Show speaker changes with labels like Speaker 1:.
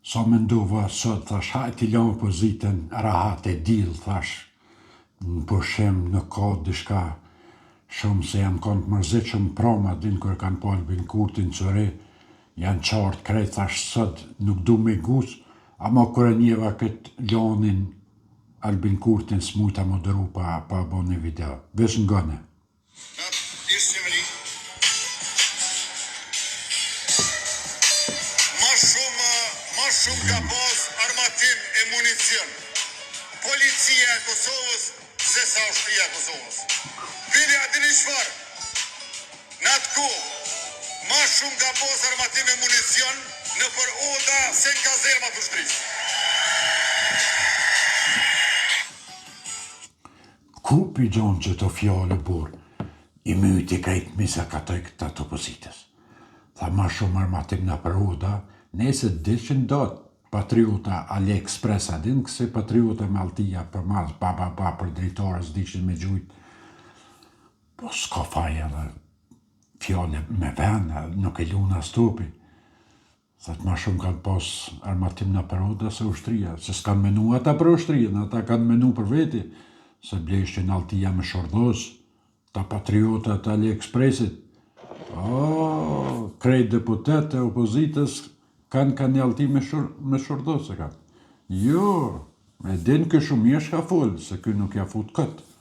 Speaker 1: Sa mendova sot, thash, hajt I lëm opozitën, rahat e dill, thash, në pushim, në kod, dishka, shumë se janë konë të mërzitshëm proma, din kër kanë po Albin Kurtin qëre, janë qartë krejt, thash, sot nuk du me gus, ama kër e njeva këtë lonin Albin Kurtin s'mujta moderu pa bo një video. Vesh në gëne.
Speaker 2: Ma shumë ka pas armatim e municion policia e Kosovës se sa ushtria e Kosovës. Bili a dini çfarë? Në atë kohë, ma shumë ka pas armatim e municion në për oda se në kazermat ushtrisë.
Speaker 1: Ku pi gjonë që të fjallë burë, I myti krejt misa ka të këtë opozitës. Tha ma shumë armatim në për oda, nese dishin dot patriota AliExpress a din këse patriota me altia për mas, për dritarës dishin me gjujt. Po s'ka faj edhe fjallë me vena, nuk e luna stopi. Thët ma shumë kanë pas armatim në për oda se ushtria, se s'kanë menu ata për ushtria, ata kanë menu për veti, se bleshtin altia me shordhos, ta patriota të AliExpressit. Krejt deputet e opozitës kanë një alti me shordhos e kanë. Jo, e din kë shumë jesh ka full, se kë nuk ja fut këtë.